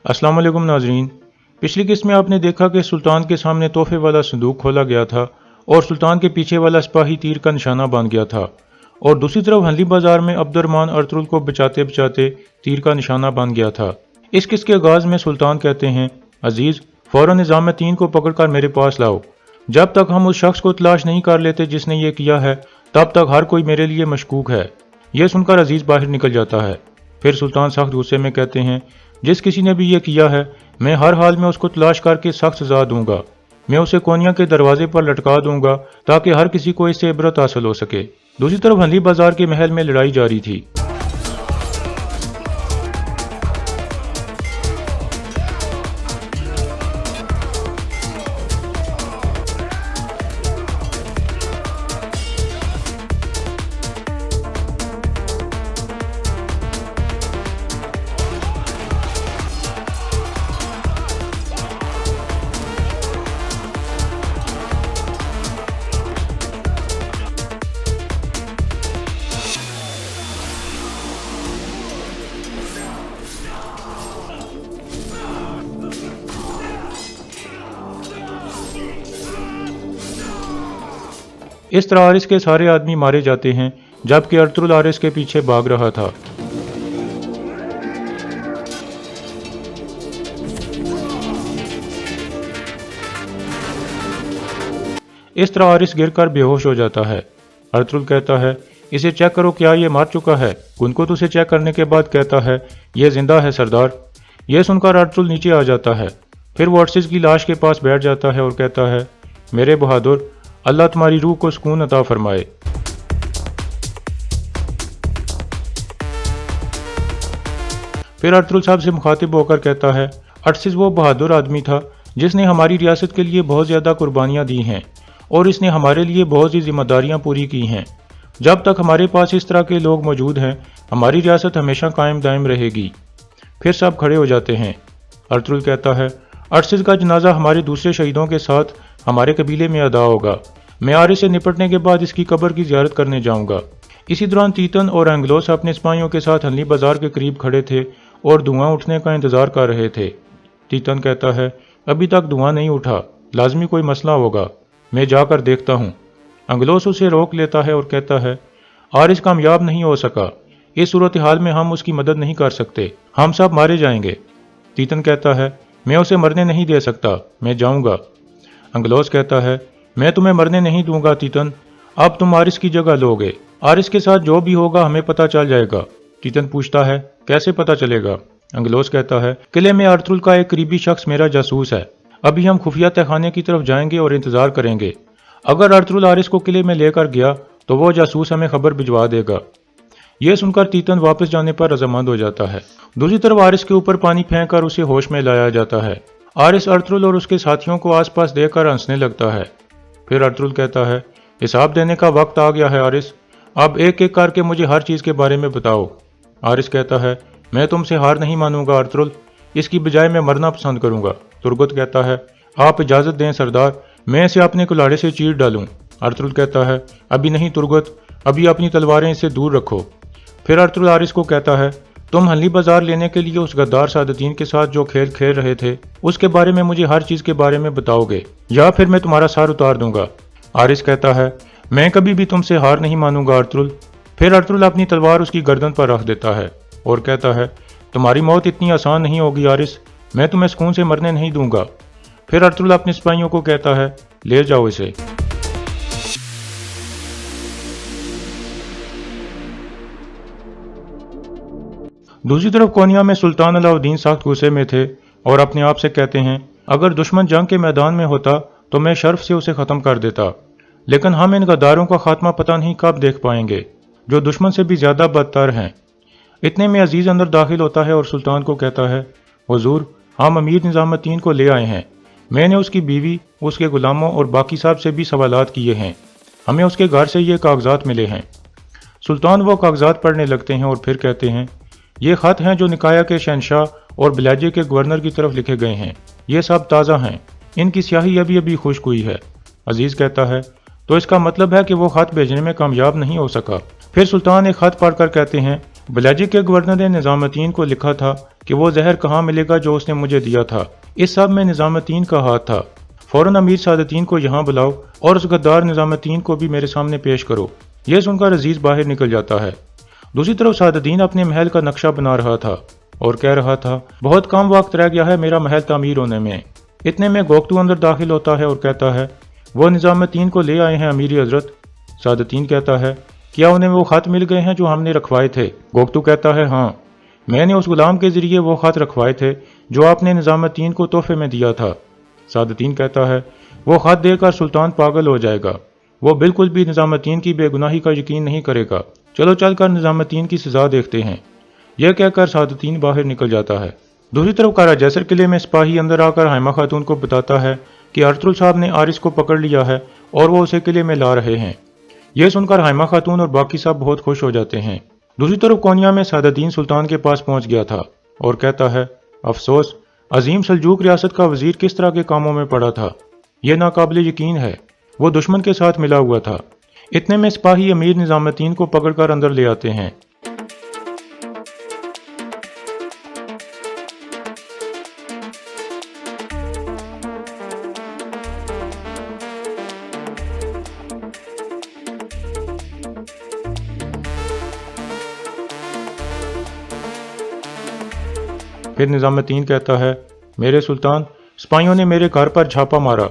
अस्सलाम वालेकुम नाजरीन। पिछली किस्त में आपने देखा कि सुल्तान के सामने तोहफे वाला संदूक खोला गया था और सुल्तान के पीछे वाला सिपाही तीर का निशाना बन गया था और दूसरी तरफ हंली बाजार में अब्दुर्रहमान अर्तुगरुल को बचाते बचाते तीर का निशाना बन गया था। इस किस्त के आगाज में सुल्तान कहते हैं, अजीज फौरन निजाम तीन को पकड़कर मेरे पास लाओ। जब तक हम उस शख्स को तलाश नहीं कर लेते जिसने ये किया है तब तक हर कोई मेरे लिए मशकूक है। यह सुनकर अजीज बाहर निकल जाता है। फिर सुल्तान सख्त गुस्से में कहते हैं, जिस किसी ने भी ये किया है मैं हर हाल में उसको तलाश करके सख्त सजा दूंगा। मैं उसे कोनिया के दरवाजे पर लटका दूंगा ताकि हर किसी को इससे इबरत हासिल हो सके। दूसरी तरफ हंली बाजार के महल में लड़ाई जारी थी। इस तरह आरिस के सारे आदमी मारे जाते हैं जबकि अर्तुगरुल आरिस के पीछे भाग रहा था। इस तरह आरिस गिरकर बेहोश हो जाता है। अर्तुगरुल कहता है, इसे चेक करो, क्या ये मार चुका है? कुनकुत उसे चेक करने के बाद कहता है, यह जिंदा है सरदार। यह सुनकर अर्तुगरुल नीचे आ जाता है। फिर वो अर्सिस की लाश के पास बैठ जाता है और कहता है, मेरे बहादुर, अल्लाह तुम्हारी रूह को सुकून अता फरमाए। फिर अर्तुगरुल साहब से मुखातिब होकर कहता है, अर्सिस वो बहादुर आदमी था जिसने हमारी रियासत के लिए बहुत ज़्यादा कुर्बानियाँ दी हैं और इसने हमारे लिए बहुत सी जिम्मेदारियाँ पूरी की हैं। जब तक हमारे पास इस तरह के लोग मौजूद हैं हमारी रियासत हमेशा कायम दायम रहेगी। फिर सब खड़े हो जाते हैं। अर्तुगरुल कहता है, अर्सिस का जनाजा हमारे दूसरे शहीदों के साथ हमारे कबीले में अदा होगा। मैं आरिस से निपटने के बाद इसकी कब्र की ज़ियारत करने जाऊंगा। इसी दौरान तीतन और एंग्लोस अपने सिपाहियों के साथ हंली बाजार के करीब खड़े थे और धुआं उठने का इंतजार कर रहे थे। तीतन कहता है, अभी तक धुआं नहीं उठा, लाजमी कोई मसला होगा, मैं जाकर देखता हूँ। एंग्लोस उसे रोक लेता है और कहता है, आरिस कामयाब नहीं हो सका, इस सूरत हाल में हम उसकी मदद नहीं कर सकते, हम सब मारे जाएंगे। तीतन कहता है, मैं उसे मरने नहीं दे सकता, मैं जाऊंगा। एंग्लोस कहता है, मैं तुम्हें मरने नहीं दूंगा तीतन, अब तुम आरिस की जगह लोगे। आरिस के साथ जो भी होगा हमें पता चल जाएगा। तीतन पूछता है, कैसे पता चलेगा? एंग्लोस कहता है, किले में अर्तुगरुल का एक करीबी शख्स मेरा जासूस है। अभी हम खुफिया तहखाने की तरफ जाएंगे और इंतजार करेंगे। अगर अर्तुगरुल आरिस को किले में लेकर गया तो वो जासूस हमें खबर भिजवा देगा। यह सुनकर तीतन वापस जाने पर रजामंद हो जाता है। दूसरी तरफ आरिस के ऊपर पानी फेंक कर उसे होश में लाया जाता है। आरिस अर्तुगरुल और उसके साथियों को आसपास देखकर हंसने लगता है। फिर अर्तुगरुल कहता है, हिसाब देने का वक्त आ गया है आरिस, अब एक एक करके मुझे हर चीज़ के बारे में बताओ। आरिस कहता है, मैं तुमसे हार नहीं मानूंगा अर्तुगरुल, इसकी बजाय मैं मरना पसंद करूंगा। तुर्गत कहता है, आप इजाज़त दें सरदार, मैं इसे अपने कुल्हाड़े से चीर डालूं। अर्तुगरुल कहता है, अभी नहीं तुर्गत, अभी अपनी तलवारें इससे दूर रखो। फिर अर्तुगरुल आरिस को कहता है, तुम हंली बाजार लेने के लिए उस गद्दार सादतीन के साथ जो खेल खेल रहे थे उसके बारे में मुझे हर चीज़ के बारे में बताओगे या फिर मैं तुम्हारा सर उतार दूंगा। आरिस कहता है, मैं कभी भी तुमसे हार नहीं मानूंगा अर्तुगरुल। फिर अर्तुगरुल अपनी तलवार उसकी गर्दन पर रख देता है और कहता है, तुम्हारी मौत इतनी आसान नहीं होगी आरिस, मैं तुम्हें सुकून से मरने नहीं दूंगा। फिर अर्तुगरुल अपने सिपाहियों को कहता है, ले जाओ इसे। दूसरी तरफ कोनिया में सुल्तान अलाउद्दीन सख्त गुस्से में थे और अपने आप से कहते हैं, अगर दुश्मन जंग के मैदान में होता तो मैं शर्फ से उसे ख़त्म कर देता, लेकिन हम इन गद्दारों का खात्मा पता नहीं कब देख पाएंगे जो दुश्मन से भी ज़्यादा बदतर हैं। इतने में अजीज़ अंदर दाखिल होता है और सुल्तान को कहता है, हुजूर, हम अमीर निज़ामुद्दीन को ले आए हैं। मैंने उसकी बीवी, उसके गुलामों और बाकी साहब से भी सवालात किए हैं। हमें उसके घर से ये कागजात मिले हैं। सुल्तान वो कागजात पढ़ने लगते हैं और फिर कहते हैं, ये ख़त हैं जो निकाया के शहनशाह और बिलाजे के गवर्नर की तरफ लिखे गए हैं। ये सब ताज़ा हैं, इनकी स्याही अभी अभी खुश्क हुई है। अजीज़ कहता है, तो इसका मतलब है कि वो ख़त भेजने में कामयाब नहीं हो सका। फिर सुल्तान एक ख़त पढ़कर कहते हैं, बलाजिक के गवर्नर ने निजामुद्दीन को लिखा था कि वो जहर कहाँ मिलेगा जो उसने मुझे दिया था। इस सब में निजामुद्दीन का हाथ था। फौरन अमीर सादुद्दीन को यहाँ बुलाओ और उस गद्दार निजामुद्दीन को भी मेरे सामने पेश करो। यह सुनकर अजीज बाहर निकल जाता है। दूसरी तरफ सादुद्दीन अपने महल का नक्शा बना रहा था और कह रहा था, बहुत कम वक्त रह गया है मेरा महल तामीर होने में। इतने में गोकतू अंदर दाखिल होता है और कहता है, वो निजामुद्दीन को ले आए हैं अमीर हजरत। सादुद्दीन कहता है, क्या उन्हें वो खत मिल गए हैं जो हमने रखवाए थे? गोकतू कहता है, हाँ, मैंने उस गुलाम के जरिए वो खत रखवाए थे जो आपने निजामुद्दीन को तोहफे में दिया था। सादुद्दीन कहता है, वो खत देकर सुल्तान पागल हो जाएगा, वो बिल्कुल भी निजामुद्दीन की बेगुनाही का यकीन नहीं करेगा। चलो चलकर निजामुद्दीन की सजा देखते हैं। यह कहकर सादुद्दीन बाहर निकल जाता है। दूसरी तरफ कारा जैसर किले में सिपाही अंदर आकर हाइमा खातून को बताता है कि अर्तुल साहब ने आरिस को पकड़ लिया है और वो उसे किले में ला रहे हैं। यह सुनकर हाइमा खातून और बाकी सब बहुत खुश हो जाते हैं। दूसरी तरफ कोनिया में सादुद्दीन सुल्तान के पास पहुंच गया था और कहता है, अफसोस, अजीम सल्जूक रियासत का वजीर किस तरह के कामों में पड़ा था, यह नाकाबिल यकीन है। वो दुश्मन के साथ मिला हुआ था। इतने में सिपाही अमीर निजामुद्दीन को पकड़कर अंदर ले आते हैं। फिर निजामुद्दीन कहता है, मेरे सुल्तान, सिपाहियों ने मेरे घर पर छापा मारा,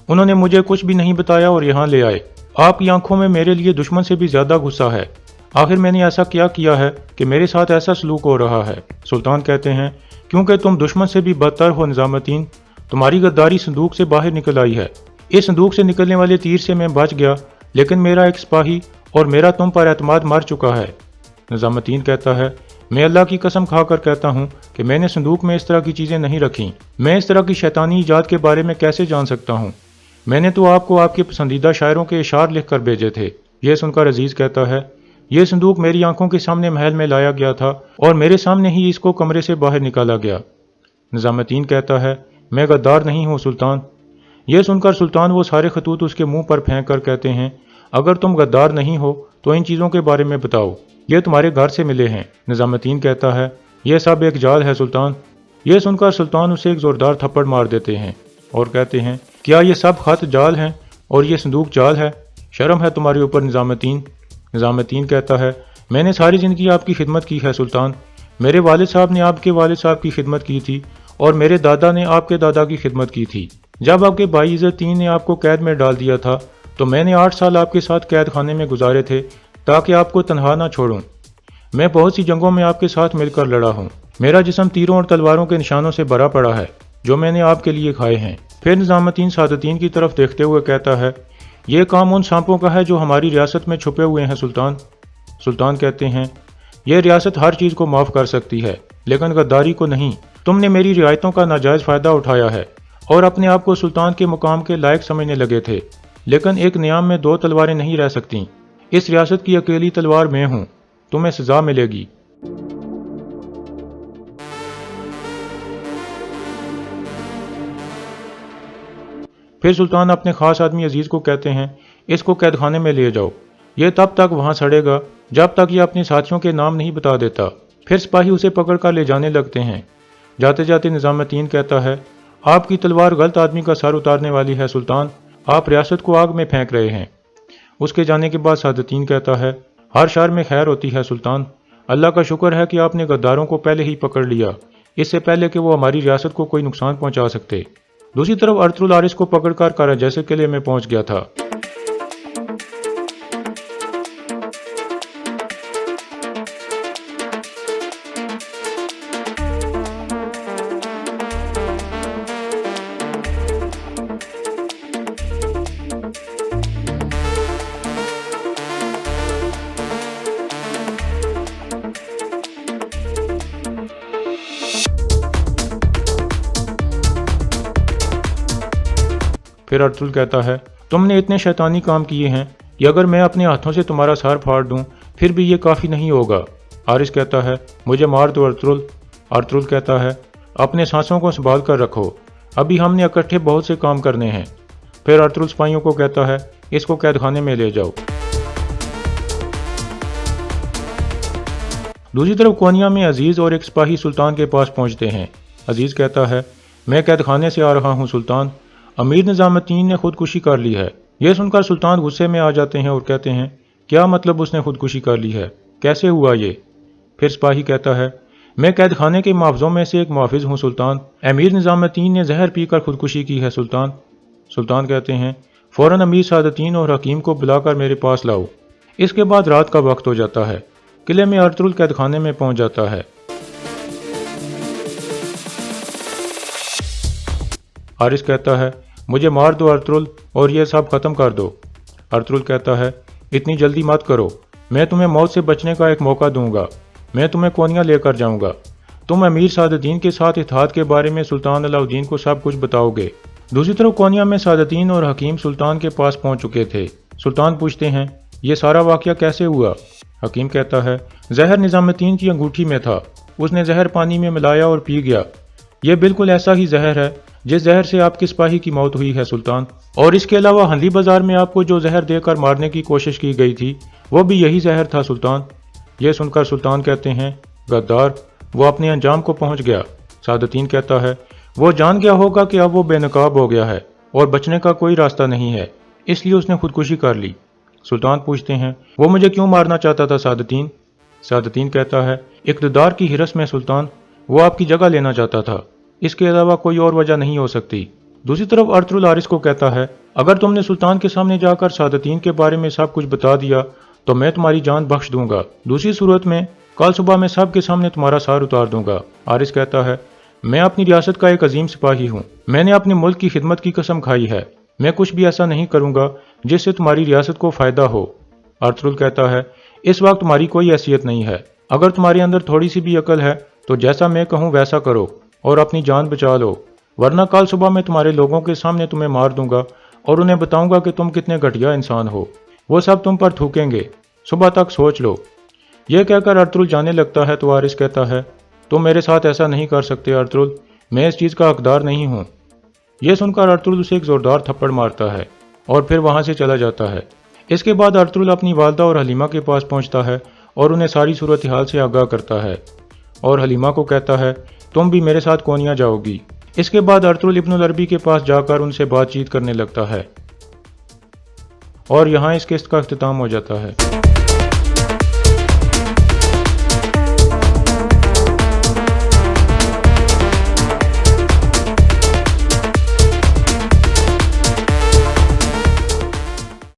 उन्होंने मुझे कुछ भी नहीं बताया और यहाँ ले आए। आपकी आंखों में मेरे लिए दुश्मन से भी ज्यादा गुस्सा है। आखिर मैंने ऐसा क्या किया है कि मेरे साथ ऐसा सलूक हो रहा है? सुल्तान कहते हैं, क्योंकि तुम दुश्मन से भी बदतर हो निजामुद्दीन। तुम्हारी गद्दारी संदूक से बाहर निकल आई है। इस संदूक से निकलने वाले तीर से मैं बच गया, लेकिन मेरा एक सिपाही और मेरा तुम पर एतमाद मर चुका है। निजामुद्दीन कहता है, मैं अल्लाह की कसम खाकर कहता हूँ कि मैंने संदूक में इस तरह की चीजें नहीं रखी। मैं इस तरह की शैतानी इजाद के बारे में कैसे जान सकता हूँ? मैंने तो आपको आपके पसंदीदा शायरों के इशार लिख कर भेजे थे। यह सुनकर अजीज कहता है, यह संदूक मेरी आंखों के सामने महल में लाया गया था और मेरे सामने ही इसको कमरे से बाहर निकाला गया। निजामुद्दीन कहता है, मैं गद्दार नहीं हूँ सुल्तान। यह सुनकर सुल्तान वो सारे खतूत उसके मुंह पर फेंक कर कहते हैं, अगर तुम गद्दार नहीं हो तो इन चीज़ों के बारे में बताओ, ये तुम्हारे घर से मिले हैं। निजामुद्दीन कहता है, यह सब एक जाल है सुल्तान। यह सुनकर सुल्तान उसे एक जोरदार थप्पड़ मार देते हैं और कहते हैं, क्या ये सब खत जाल हैं और ये संदूक जाल है? शर्म है तुम्हारे ऊपर निजामुद्दीन। निजामुद्दीन कहता है, मैंने सारी ज़िंदगी आपकी खिदमत की है सुल्तान। मेरे वालिद साहब ने आपके वालिद साहब की खिदमत की थी और मेरे दादा ने आपके दादा की खिदमत की थी। जब आपके भाई इज़्ज़त-तीन ने आपको कैद में डाल दिया था तो मैंने 8 साल आपके साथ कैद खाने में गुजारे थे ताकि आपको तनहा ना छोड़ूं। मैं बहुत सी जंगों में आपके साथ मिलकर लड़ा हूँ। मेरा जिस्म तीरों और तलवारों के निशानों से भरा पड़ा है जो मैंने आपके लिए खाए हैं। फिर निजामुद्दीन सादुद्दीन की तरफ देखते हुए कहता है, यह काम उन सांपों का है जो हमारी रियासत में छुपे हुए हैं सुल्तान। सुल्तान कहते हैं, यह रियासत हर चीज़ को माफ़ कर सकती है लेकिन गद्दारी को नहीं। तुमने मेरी रियायतों का नाजायज़ फ़ायदा उठाया है और अपने आप को सुल्तान के मुकाम के लायक समझने लगे थे, लेकिन एक नियाम में 2 तलवारें नहीं रह सकती। इस रियासत की अकेली तलवार मैं हूँ, तुम्हें सजा मिलेगी। फिर सुल्तान अपने खास आदमी अजीज को कहते हैं, इसको कैद खाने में ले जाओ। ये तब तक वहां सड़ेगा जब तक ये अपने साथियों के नाम नहीं बता देता। फिर सिपाही उसे पकड़कर ले जाने लगते हैं। जाते जाते निजामुद्दीन कहता है, आपकी तलवार गलत आदमी का सर उतारने वाली है सुल्तान, आप रियासत को आग में फेंक रहे हैं। उसके जाने के बाद सादुद्दीन कहता है, हर शर में खैर होती है सुल्तान। अल्लाह का शुक्र है कि आपने गद्दारों को पहले ही पकड़ लिया, इससे पहले कि वो हमारी रियासत को कोई नुकसान पहुंचा सकते। दूसरी तरफ अर्तुल आरिस को पकड़कर कारा जैसर किले में पहुंच गया था। फिर अर्तुल कहता है, तुमने इतने शैतानी काम किए हैं कि अगर मैं अपने हाथों से तुम्हारा सर फाड़ दूं फिर भी ये काफ़ी नहीं होगा। आरिस कहता है, मुझे मार दो अर्तुल। अर्तुल कहता है, अपने सांसों को संभाल कर रखो, अभी हमने इकट्ठे बहुत से काम करने हैं। फिर अर्तुल सिपाहियों को कहता है, इसको कैद खाने में ले जाओ। दूसरी तरफ कोनिया में अजीज और एक सिपाही सुल्तान के पास पहुंचते हैं। अजीज कहता है, मैं कैद खाने से आ रहा हूं सुल्तान, अमीर निजामुद्दीन ने खुदकुशी कर ली है। यह सुनकर सुल्तान गुस्से में आ जाते हैं और कहते हैं, क्या मतलब उसने खुदकुशी कर ली है, कैसे हुआ ये? फिर सिपाही कहता है, मैं कैद खाने के मुआवजों में से एक मुआफिज हूँ सुल्तान, अमीर निजामुद्दीन ने जहर पीकर खुदकुशी की है सुल्तान। सुल्तान कहते हैं, फौरन अमीर सादतीन और हकीम को बुलाकर मेरे पास लाओ। इसके बाद रात का वक्त हो जाता है। किले में अर्तुगरुल कैद खाने में पहुंच जाता है। हारिस कहता है, मुझे मार दो अर्तुगरुल और ये सब खत्म कर दो। अर्तुगरुल कहता है, इतनी जल्दी मत करो, मैं तुम्हें मौत से बचने का एक मौका दूंगा। मैं तुम्हें कोनिया लेकर जाऊंगा। तुम अमीर सादतीन के साथ इत्तेहाद के बारे में सुल्तान अलाउद्दीन को सब कुछ बताओगे। दूसरी तरफ कोनिया में सादतीन और हकीम सुल्तान के पास पहुंच चुके थे। सुल्तान पूछते हैं, ये सारा वाकया कैसे हुआ? हकीम कहता है, जहर निजामुद्दीन की अंगूठी में था, उसने जहर पानी में मिलाया और पी गया। यह बिल्कुल ऐसा ही जहर है जिस जहर से आपके सिपाही की मौत हुई है सुल्तान, और इसके अलावा हंदी बाजार में आपको जो जहर देकर मारने की कोशिश की गई थी वो भी यही जहर था सुल्तान। यह सुनकर सुल्तान कहते हैं, गद्दार, वो अपने अंजाम को पहुंच गया। सादतीन कहता है, वो जान गया होगा कि अब वो बेनकाब हो गया है और बचने का कोई रास्ता नहीं है, इसलिए उसने खुदकुशी कर ली। सुल्तान पूछते हैं, वो मुझे क्यों मारना चाहता था सादतीन? सादतीन कहता है, इक़्तिदार की हिरस में सुल्तान, वो आपकी जगह लेना चाहता था, इसके अलावा कोई और वजह नहीं हो सकती। दूसरी तरफ अर्तुगरुल हारिस को कहता है, अगर तुमने सुल्तान के सामने जाकर सादतीन के बारे में सब कुछ बता दिया तो मैं तुम्हारी जान बख्श दूंगा, दूसरी सूरत में कल सुबह मैं सब के सामने तुम्हारा सार उतार दूंगा। हारिस कहता है, मैं अपनी रियासत का एक अजीम सिपाही हूँ, मैंने अपने मुल्क की खिदमत की कसम खाई है, मैं कुछ भी ऐसा नहीं करूंगा जिससे तुम्हारी रियासत को फायदा हो। अर्तुगरुल कहता है, इस वक्त तुम्हारी कोई हैसियत नहीं है, अगर तुम्हारे अंदर थोड़ी सी भी अकल है तो जैसा मैं कहूँ वैसा करो और अपनी जान बचा लो, वरना कल सुबह मैं तुम्हारे लोगों के सामने तुम्हें मार दूंगा और उन्हें बताऊंगा कि तुम कितने घटिया इंसान हो, वो सब तुम पर थूकेंगे, सुबह तक सोच लो। यह कहकर अर्तुगरुल जाने लगता है तो हारिस कहता है, तुम मेरे साथ ऐसा नहीं कर सकते अर्तुगरुल, मैं इस चीज़ का हकदार नहीं हूँ। यह सुनकर अर्तुगरुल उसे एक जोरदार थप्पड़ मारता है और फिर वहाँ से चला जाता है। इसके बाद अर्तुगरुल अपनी वालदा और हलीमा के पास पहुँचता है और उन्हें सारी सूरत हाल से आगाह करता है और हलीमा को कहता है, तुम भी मेरे साथ कोनिया जाओगी। इसके बाद अर्तुगरुल इब्नुल अरबी के पास जाकर उनसे बातचीत करने लगता है और यहाँ इस किस्त का अख्तिताम हो जाता है।